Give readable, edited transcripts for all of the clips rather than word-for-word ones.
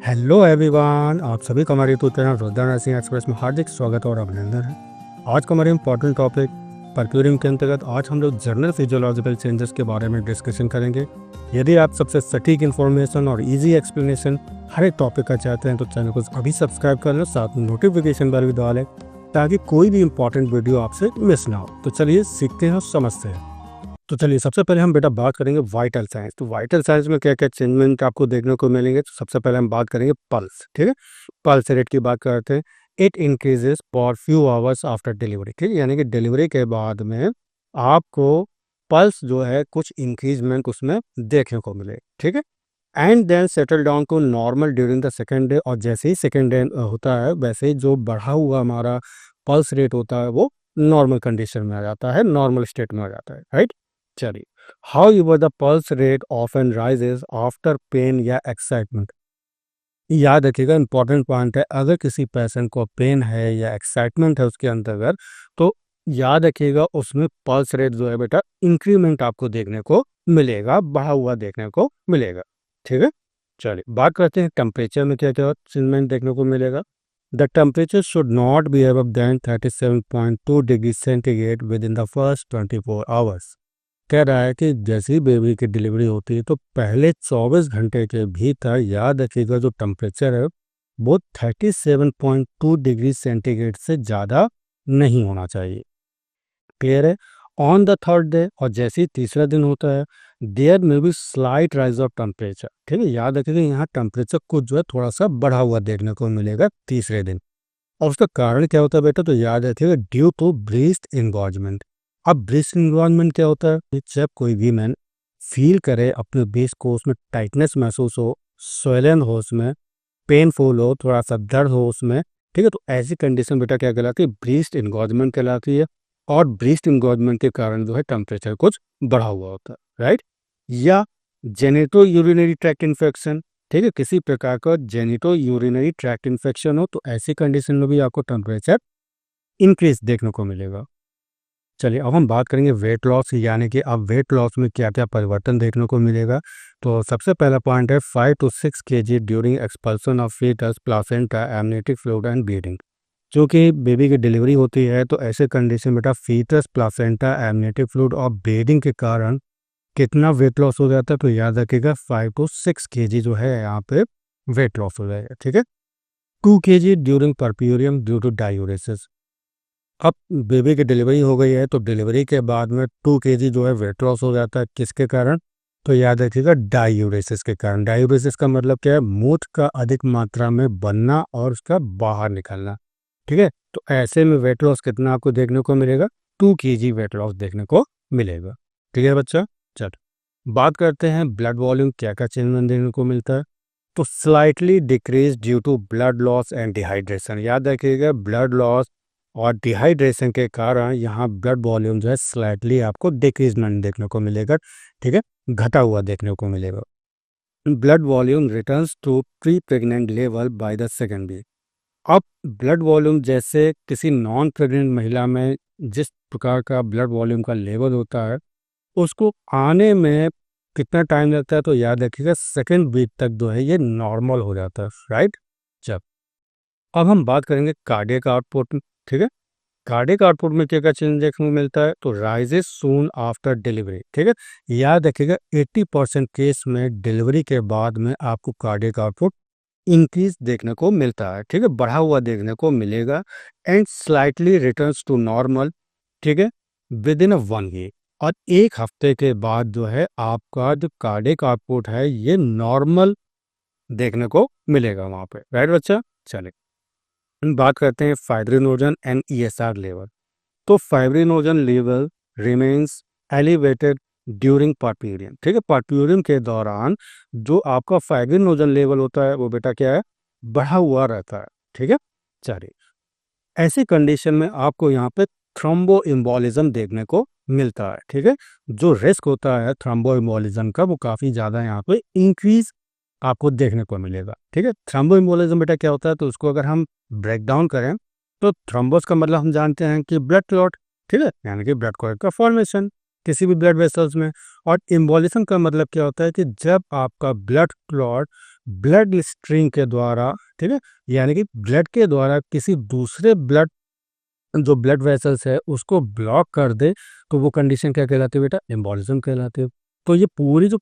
Hello everyone, आप सभी को हमारे YouTube channel Rudra nursing express में हार्दिक स्वागत और अभिनंदन है। आज का हमारा इम्पोर्टेंट टॉपिक परक्यूरिंग के अंतर्गत आज हम लोग जनरल फिजियोलॉजिकल चेंजेस के बारे में डिस्कशन करेंगे। यदि आप सबसे सटीक इन्फॉर्मेशन और इजी एक्सप्लेनेशन हर एक टॉपिक का चाहते हैं तो चैनल को अभी सब्सक्राइब कर लो, साथ में नोटिफिकेशन बेल भी दबा लें ताकि कोई भी इंपॉर्टेंट वीडियो आपसे मिस ना हो। तो चलिए सीखते हैं और समझते हैं। तो चलिए सबसे पहले हम बेटा बात करेंगे वाइटल साइंस। तो वाइटल साइंस में क्या क्या चेंजमेंट आपको देखने को मिलेंगे। तो सबसे पहले हम बात करेंगे पल्स। ठीक है, पल्स रेट की बात करते हैं। It increases for few hours after delivery. ठीक है, यानी कि डिलीवरी के बाद में आपको पल्स जो है कुछ इंक्रीजमेंट उसमें देखने को मिले। ठीक है, and then settle down to normal during the second day. और जैसे ही सेकेंड डे होता है वैसे ही जो बढ़ा हुआ हमारा पल्स रेट होता है वो नॉर्मल कंडीशन में आ जाता है, नॉर्मल स्टेट में आ जाता है। राइट, चलिए how your the pulse rate often rises after pain या एक्साइटमेंट। याद रखिएगा, इंपॉर्टेंट पॉइंट है, अगर किसी पेशेंट को पेन है या एक्साइटमेंट है उसके अंतर्गत तो याद रखिएगा उसमें पल्स रेट जो है बेटा इंक्रीमेंट आपको देखने को मिलेगा, बढ़ा हुआ देखने को मिलेगा। ठीक है, चलिए बात करते हैं टेम्परेचर में क्या क्या चेंजमेंट देखने को मिलेगा। The temperature should not be above than 37.2 degree centigrade within the first 24 hours. कह रहा है कि जैसे ही बेबी की डिलीवरी होती है तो पहले 24 घंटे के भीतर याद रखिएगा जो टेम्परेचर है वो 37.2 डिग्री सेंटीग्रेड से ज़्यादा नहीं होना चाहिए। क्लियर है। ऑन द थर्ड डे, और जैसे ही तीसरा दिन होता है, there may be slight rise of temperature. ठीक है, याद रखिएगा यहाँ टेम्परेचर को जो है थोड़ा सा बढ़ा हुआ देखने को मिलेगा तीसरे दिन। और उसका कारण क्या होता है बेटा, तो याद रखिएगा ड्यू टू ब्रेस्ट इंगॉर्जमेंट। अब ब्रेस्ट इंगॉर्जमेंट क्या होता है, जब कोई वीमेन फील करे अपने बेस को, उसमें टाइटनेस महसूस हो, स्वेलन हो, उसमें पेनफुल हो, थोड़ा सा दर्द हो उसमें। ठीक है, तो ऐसी कंडीशन बेटा क्या कहलाती है, ब्रेस्ट इंगॉर्जमेंट कहलाती है। और ब्रेस्ट इंगॉर्जमेंट के कारण जो है टेम्परेचर कुछ बढ़ा हुआ होता है। राइट, या जेनेटो यूरिनरी ट्रैक्ट इन्फेक्शन। ठीक है, किसी प्रकार का जेनिटो यूरिनरी ट्रैक्ट इन्फेक्शन हो तो ऐसी कंडीशन में भी आपको टेम्परेचर इंक्रीज देखने को मिलेगा। चलिए अब हम बात करेंगे वेट लॉस, यानी कि अब वेट लॉस में क्या क्या परिवर्तन देखने को मिलेगा। तो सबसे पहला पॉइंट है 5 to 6 kg during expulsion of foetus, placenta, amniotic fluid and bleeding. जो कि बेबी की डिलीवरी होती है तो ऐसे कंडीशन बेटा फीटस, प्लासेंटा, एमनियोटिक फ्लूइड और ब्लीडिंग के कारण कितना वेट लॉस हो जाता है, तो याद रखिएगा 5 to 6 kg जो है यहाँ पे वेट लॉस हो जाएगा। ठीक है, 2 kg during puerperium due to diuresis. अब बेबी की डिलीवरी हो गई है तो डिलीवरी के बाद में 2 kg जो है वेट लॉस हो जाता है, किसके कारण, तो याद रखिएगा डायूरेसिस के कारण। डायूरेसिस का मतलब क्या है, मूत्र का अधिक मात्रा में बनना और उसका बाहर निकलना। ठीक है, तो ऐसे में वेट लॉस कितना आपको देखने को मिलेगा, 2 kg वेट लॉस देखने को मिलेगा। क्लियर बच्चा। चल बात करते हैं ब्लड वॉल्यूम, क्या क्या चेंज देखने को मिलता है। तो slightly decrease due to blood loss and dehydration. याद रखिएगा ब्लड लॉस और डिहाइड्रेशन के कारण यहाँ ब्लड वॉल्यूम जो है स्लाइटली आपको डिक्रीजमेंट देखने को मिलेगा। ठीक है, घटा हुआ देखने को मिलेगा। Blood volume returns to pre pregnant level by the second week. अब ब्लड वॉल्यूम जैसे किसी नॉन प्रेग्नेंट महिला में जिस प्रकार का ब्लड वॉल्यूम का लेवल होता है उसको आने में कितना टाइम लगता है, तो याद रखिएगा सेकेंड वीक तक जो है ये नॉर्मल हो जाता है। राइट, जब अब हम बात करेंगे कार्डियक आउटपुट। ठीक है, कार्डियक आउटपुट में क्या क्या चेंज देखने को मिलता है, तो राइजेस सून आफ्टर डिलीवरी। ठीक है, याद रखिएगा 80% केस में डिलीवरी के बाद में आपको कार्डियक आउटपुट इंक्रीज देखने को मिलता है। ठीक है, बढ़ा हुआ देखने को मिलेगा and slightly returns to normal. ठीक है, विद इन 1 वीक। और एक हफ्ते के बाद जो है आपका जो कार्डियक आउटपुट है ये नॉर्मल देखने को मिलेगा वहां पे। राइट बच्चा। चले बात करते हैं फाइब्रिनोजन एंड ईएसआर लेवल। तो fibrinogen level remains elevated during puerperium. ठीक है, पार्ट्यूरियम के दौरान जो आपका फाइब्रिनोजन लेवल होता है वो बेटा क्या है, बढ़ा हुआ रहता है। ठीक है, चलिए ऐसी कंडीशन में आपको यहाँ पे थ्रोम्बो एम्बोलिज्म देखने को मिलता है। ठीक है, जो रिस्क होता है थ्रोम्बो एम्बोलिज्म का वो काफ़ी ज़्यादा यहाँ पे इंक्रीज आपको देखने को मिलेगा। ठीक है, थ्रोम्बो एम्बोलिज्म बेटा क्या होता है, तो उसको अगर हम ब्रेक डाउन करें तो थ्रोम्बोस का मतलब हम जानते हैं कि ब्लड क्लॉट। ठीक है, यानी कि ब्लड क्लॉट का फॉर्मेशन किसी भी ब्लड वेसल्स में। और एम्बोलिज्म का मतलब क्या होता है कि जब आपका ब्लड क्लॉट ब्लड स्ट्रीम के द्वारा, ठीक है, यानी कि ब्लड के द्वारा किसी दूसरे ब्लड, जो ब्लड वेसल्स है उसको ब्लॉक कर दे, तो वो कंडीशन क्या कहलाती है बेटा? एम्बोलिज्म कहलाती है। तो ये पूरी जो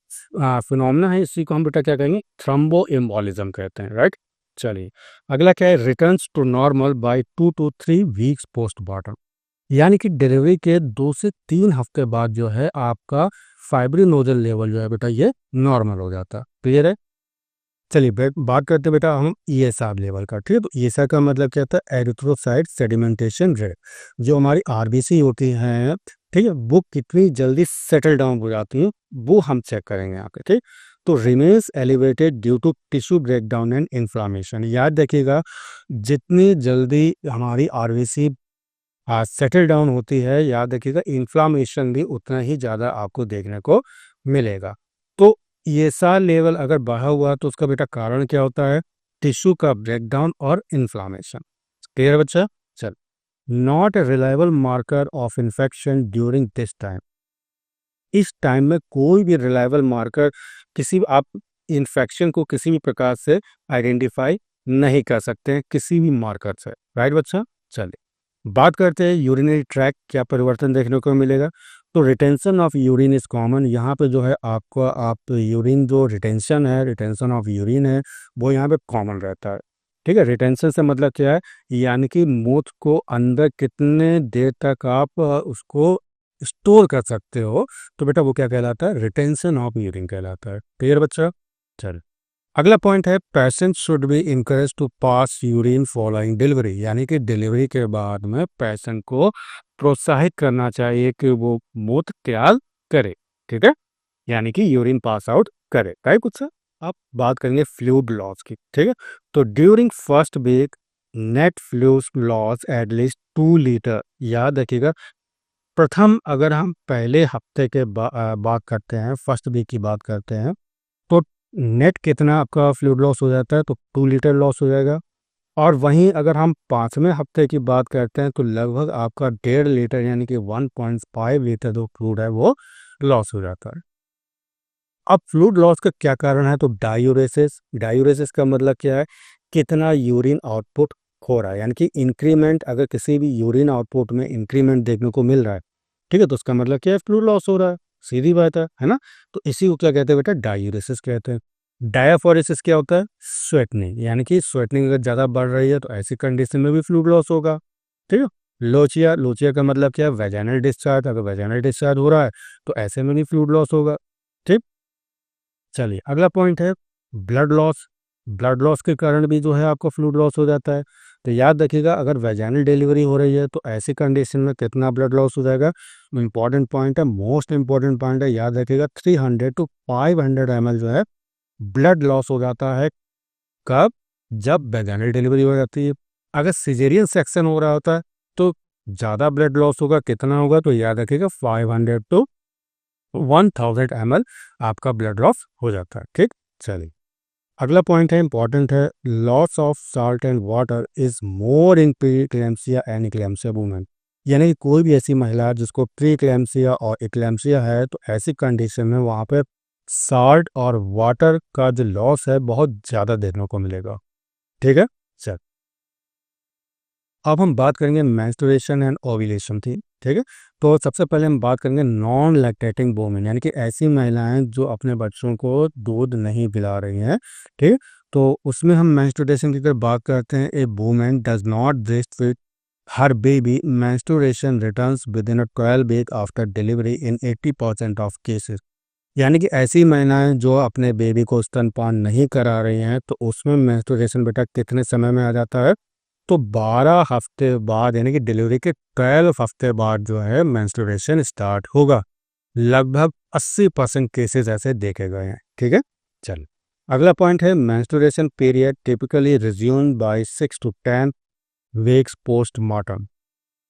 फिनोमेना है इसी को हम बेटा क्या कहेंगे? थ्रोम्बो एम्बोलिज्म कहते हैं, राइट। चलिए अगला क्या है? Returns to normal by 2 to 3 weeks postmortem, यानी कि डिलीवरी के 2 से 3 हफ्ते बाद जो है आपका फाइब्रिनोजन लेवल जो है बेटा ये नॉर्मल हो जाता है। क्लियर है? चलिए बात करते हैं बेटा हम ईएसआर लेवल का, ठीक है। तो ईएसआर का मतलब क्या होता है? Erythrocyte sedimentation rate. जो हमारी आरबीसी होती हैं, ठीक है, वो कितनी जल्दी सेटल डाउन हो जाती हैं वो हम चेक करेंगे यहाँ पे, ठीक। तो remains elevated due to tissue breakdown and inflammation. याद रखिएगा, जितनी जल्दी हमारी आरबीसी सेटल डाउन होती है, याद रखिएगा इन्फ्लामेशन भी उतना ही ज़्यादा आपको देखने को मिलेगा। तो ईएसआर लेवल अगर बढ़ा हुआ तो उसका बेटा कारण क्या होता है? टिश्यू का ब्रेकडाउन और इन्फ्लामेशन। क्लियर बच्चा? चल, not a reliable marker of infection during this time. इस टाइम में कोई भी रिलायबल मार्कर किसी आप इन्फेक्शन को किसी भी प्रकार से आइडेंटिफाई नहीं कर सकते हैं किसी भी मार्कर से, राइट बच्चा? चलिए बात करते हैं यूरिनरी ट्रैक क्या परिवर्तन देखने को मिलेगा। तो retention of urine is common. यहाँ पे जो है आपको आप यूरिन जो रिटेंशन है, रिटेंशन ऑफ यूरिन है, वो यहाँ पे कॉमन रहता है, ठीक है। रिटेंशन से मतलब क्या है? यानी कि मूत्र को अंदर कितने देर तक आप उसको स्टोर कर सकते हो, तो बेटा वो क्या कहलाता है? रिटेंशन ऑफ यूरिन कहलाता है। क्लियर बच्चा? चल, अगला पॉइंट है patient should be encourage to pass urine following delivery, यानी कि डिलीवरी के बाद में पेशेंट को प्रोत्साहित करना चाहिए कि वो मूत्र त्याग करे, ठीक है, यानी कि यूरिन पास आउट करे, राइट कुछ सर। अब बात करेंगे फ्लूइड लॉस की, ठीक है। तो during first week net fluid loss at least 2 litre. याद रखिएगा, प्रथम अगर हम पहले हफ्ते के बात करते हैं, फर्स्ट वीक की बात करते हैं, तो नेट कितना आपका फ्लूइड लॉस हो जाता है? तो 2 लीटर लॉस हो जाएगा। और वहीं अगर हम 5वें हफ्ते की बात करते हैं तो लगभग आपका 1.5 लीटर यानी कि 1.5 लीटर जो फ्लूइड है वो लॉस हो जाता है। अब फ्लूइड लॉस का क्या कारण है? तो डायूरेसिस। डायूरेसिस का मतलब क्या है? कितना यूरिन आउटपुट हो रहा है, यानी कि इंक्रीमेंट, अगर किसी भी यूरिन आउटपुट में इंक्रीमेंट देखने को मिल रहा है, ठीक है, तो उसका मतलब क्या है? फ्लूइड लॉस हो रहा है, सीधी बात है ना। तो इसी को क्या कहते हैं बेटा? डायूरेसिस कहते हैं। डायाफोरेसिस क्या होता है? स्वेटनिंग, यानी कि स्वेटनिंग अगर ज़्यादा बढ़ रही है तो ऐसी कंडीशन में भी फ्लूइड लॉस होगा, ठीक है। लोचिया। लोचिया का मतलब क्या है? Vaginal discharge. अगर वेजाइनल डिस्चार्ज हो रहा है तो ऐसे में भी फ्लूइड लॉस होगा, ठीक। चलिए अगला पॉइंट है ब्लड लॉस। ब्लड लॉस के कारण भी जो है आपका फ्लूइड लॉस हो जाता है। तो याद रखिएगा, अगर वेजाइनल डिलीवरी हो रही है तो ऐसी कंडीशन में कितना ब्लड लॉस हो जाएगा? इंपॉर्टेंट पॉइंट है, मोस्ट इंपॉर्टेंट पॉइंट है, याद रखिएगा 300 to 500 ml जो है ब्लड लॉस हो जाता है। कब? जब वेजाइनल डिलीवरी हो जाती है। अगर सिजेरियन सेक्शन हो रहा होता है तो ज़्यादा ब्लड लॉस होगा। कितना होगा? तो याद रखिएगा 500 to 1000 ml आपका ब्लड लॉस हो जाता है, ठीक। चलिए अगला पॉइंट है, इंपॉर्टेंट है, loss of salt and water is more in pre eclampsia and eclampsia women. यानी कि कोई भी ऐसी महिला जिसको प्री इक्लेम्सिया और इक्लेम्सिया है तो ऐसी कंडीशन में वहाँ पे साल्ट और वाटर का जो लॉस है बहुत ज़्यादा देखने को मिलेगा, ठीक है। चल, अब हम बात करेंगे मेंस्ट्रुएशन एंड ओव्यूलेशन थी, ठीक है। तो सबसे पहले हम बात करेंगे नॉन लैक्टेटिंग वुमेन, यानी कि ऐसी महिलाएं जो अपने बच्चों को दूध नहीं पिला रही हैं, ठीक। तो उसमें हम मेंस्ट्रुएशन की अगर बात करते हैं, a women does not breast feed her baby, menstruation returns within 12 week after delivery in 80% of cases. यानी कि ऐसी महिलाएं जो अपने बेबी को स्तनपान नहीं करा रही हैं तो उसमें मेंस्ट्रुएशन बेटा कितने समय में आ जाता है? तो 12 हफ्ते बाद, यानी कि डिलीवरी के 12 हफ्ते बाद जो है मेंस्ट्रुएशन स्टार्ट होगा। लगभग 80% केसेस ऐसे देखे गए हैं, ठीक है। चल, अगला पॉइंट है menstruation period typically resume by 6 to 10 weeks post mortem.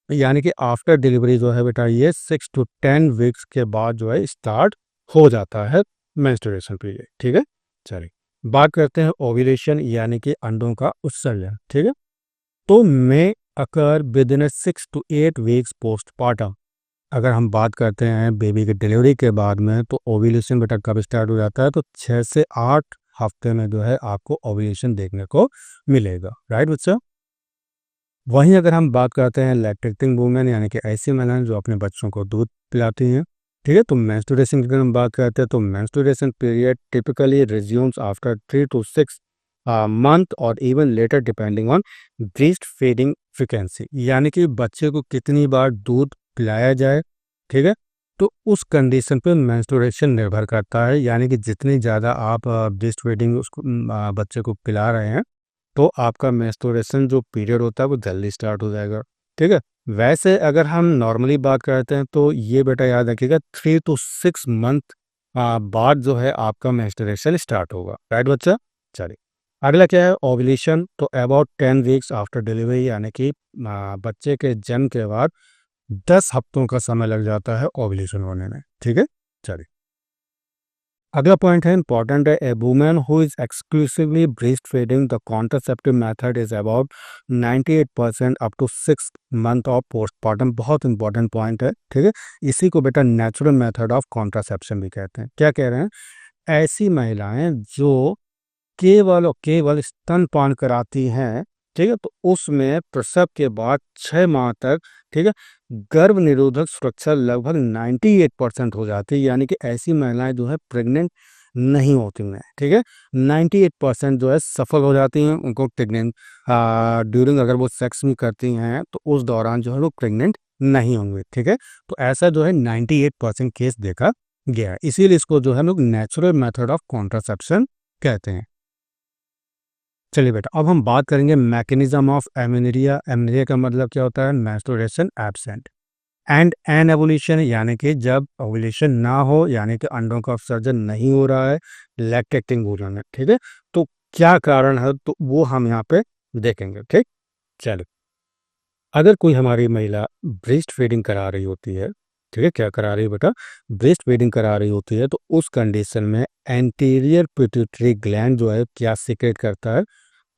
यानी कि आफ्टर डिलीवरी जो है बेटा ये 6 to 10 वीक्स के बाद जो है स्टार्ट हो जाता है मेंस्ट्रुएशन पीरियड, ठीक है। चलिए बात करते हैं ओव्यूलेशन, यानी कि अंडों का उत्सर्जन, ठीक है। तो may occur within 6 to 8 weeks postmortem. अगर हम बात करते हैं बेबी के डिलीवरी के बाद में तो ओव्यूलेशन बेटा कब स्टार्ट हो जाता है? तो 6 से 8 हफ्ते में जो है आपको ओव्यूलेशन देखने को मिलेगा। राइट बच्चा। वहीं अगर हम बात करते हैं लैक्टेटिंग वुमेन यानी कि ऐसी महिलाएं जो अपने बच्चों को दूध पिलाती हैं, ठीक है, तो मेंस्ट्रुएशन की अगर हम बात करते हैं तो menstruation period typically resumes after 3 to 6 month और even later depending on breast feeding frequency, यानी कि बच्चे को कितनी बार दूध पिलाया जाए, ठीक है, तो उस कंडीशन पे मेंस्ट्रुएशन निर्भर करता है। यानी कि जितनी ज़्यादा आप ब्रेस्ट फीडिंग उसको बच्चे को पिला रहे हैं तो आपका मेंस्ट्रुएशन जो पीरियड होता है वो जल्दी स्टार्ट हो जाएगा, ठीक है। वैसे अगर हम नॉर्मली बात करते हैं तो ये बेटा याद रखिएगा 3 to 6 मंथ बाद जो है आपका मेंस्ट्रुएशन स्टार्ट होगा। राइट बच्चा। चलिए अगला क्या है ओव्यूलेशन। तो अबाउट 10 वीक्स आफ्टर डिलीवरी, यानी कि बच्चे के जन्म के बाद 10 हफ्तों का समय लग जाता है ओव्यूलेशन होने में, ठीक है। चलिए अगला पॉइंट है इंपॉर्टेंट है, a woman who is exclusively breast feeding the contraceptive method is about 98% up to 6 month of postpartum. बहुत इंपॉर्टेंट पॉइंट है, ठीक है। इसी को बेटा नेचुरल मेथड ऑफ कॉन्ट्रासेप्शन भी कहते हैं। क्या कह रहे हैं, ऐसी महिलाएं जो केवल और केवल स्तनपान कराती हैं, ठीक है, तो उसमें प्रसव के बाद 6 माह तक, ठीक है, गर्भ निरोधक सुरक्षा लगभग 98% हो जाती है। यानी कि ऐसी महिलाएं जो है प्रेग्नेंट नहीं होती हैं, ठीक है, 98% जो है सफल हो जाती हैं। उनको प्रेग्नेंट ड्यूरिंग अगर वो सेक्स भी करती हैं तो उस दौरान जो है वो प्रेग्नेंट नहीं होंगे, ठीक है। तो ऐसा जो है 98% केस देखा गया है, इसीलिए इसको जो है लोग नेचुरल मेथड ऑफ कॉन्ट्रासेप्शन कहते हैं। चलिए बेटा अब हम बात करेंगे मैकेनिज्म ऑफ एमेनेरिया। एमेनेरिया का मतलब क्या होता है, menstruation absent and N evolution, यानी कि जब ओव्यूलेशन ना हो, यानी कि अंडों का अपसर्जन नहीं हो रहा है लैक्टेटिंग वुमन में, ठीक है। तो क्या कारण है तो वो हम यहाँ पे देखेंगे, ठीक। चलो अगर कोई हमारी महिला ब्रेस्ट फीडिंग करा रही होती है, ठीक है, क्या करा रही है बेटा, ब्रेस्ट फीडिंग करा रही होती है, तो उस कंडीशन में एंटीरियर पिट्यूटरी ग्लैंड जो है क्या सीक्रेट करता है,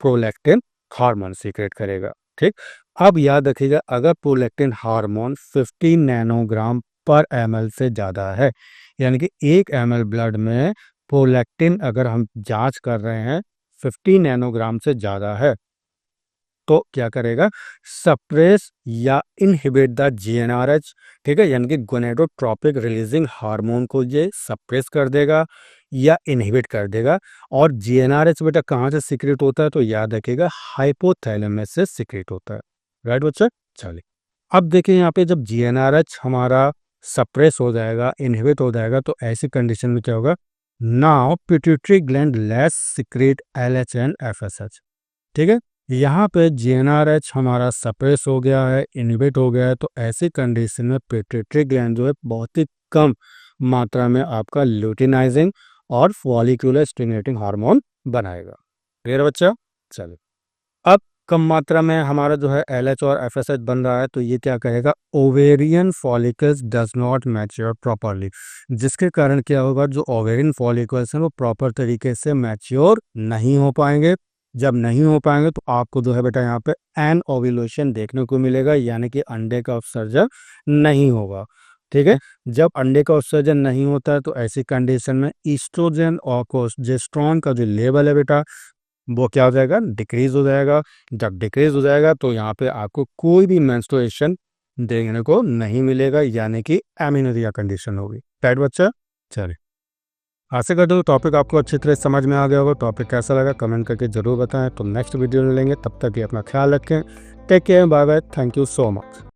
प्रोलैक्टिन हार्मोन सीक्रेट करेगा, ठीक। अब याद रखिएगा अगर प्रोलैक्टिन हार्मोन 15 नैनोग्राम पर ml से ज़्यादा है, यानी कि 1 ml ब्लड में प्रोलैक्टिन अगर हम जांच कर रहे हैं 15 नैनोग्राम से ज़्यादा है, तो क्या करेगा, सप्रेस या इनहिबिट द जीएनआरएच, ठीक है, यानी कि गोनेडोट्रोपिक रिलीजिंग हार्मोन को ये सप्रेस कर देगा या इनहिबिट कर देगा। और जीएनआरएच बेटा कहाँ से सीक्रेट होता है, तो याद रखिएगा हाइपोथैलेमस से सीक्रेट होता है। राइट बच्चा। चलिए अब देखिए यहाँ पे जब जीएनआरएच हमारा सप्रेस हो जाएगा, इनहिबिट हो जाएगा, तो ऐसी कंडीशन में क्या होगा, now pituitary gland less secret LH and FSH, ठीक है। यहाँ पे जीएनआरएच हमारा सप्रेस हो गया है, इनहिबिट हो गया है, तो ऐसी कंडीशन में पिट्यूटरी ग्लैंड जो है बहुत ही कम मात्रा में आपका ल्यूटिनाइजिंग और फॉलिकुलर स्टिमुलेटिंग हार्मोन बनाएगा। क्लियर बच्चा। चलिए अब कम मात्रा में हमारा जो है एलएच और एफएसएच बन रहा है, तो ये क्या कहेगा, ovarian follicles does not mature properly, जिसके कारण क्या होगा, जो ओवेरियन फॉलिकल्स हैं वो प्रॉपर तरीके से मैच्योर नहीं हो पाएंगे। जब नहीं हो पाएंगे तो आपको जो है बेटा यहाँ पे एन ओव्यूलेशन देखने को मिलेगा, यानी कि अंडे का उत्सर्जन नहीं होगा, ठीक है। जब अंडे का उत्सर्जन नहीं होता है तो ऐसी कंडीशन में ईस्ट्रोजन और प्रोजेस्टेरोन का जो लेवल है बेटा वो क्या हो जाएगा, डिक्रीज हो जाएगा। जब डिक्रीज हो जाएगा तो यहाँ पे आपको कोई भी मेंस्ट्रुएशन देखने को नहीं मिलेगा, यानी कि एमेनोरिया कंडीशन होगी। राइट बच्चा। चलिए आशा करता हूँ टॉपिक आपको अच्छी तरह समझ में आ गया होगा। टॉपिक कैसा लगा कमेंट करके जरूर बताएं। तो नेक्स्ट वीडियो में लेंगे, तब तक ये अपना ख्याल रखें। Take care, bye bye, thank you so much.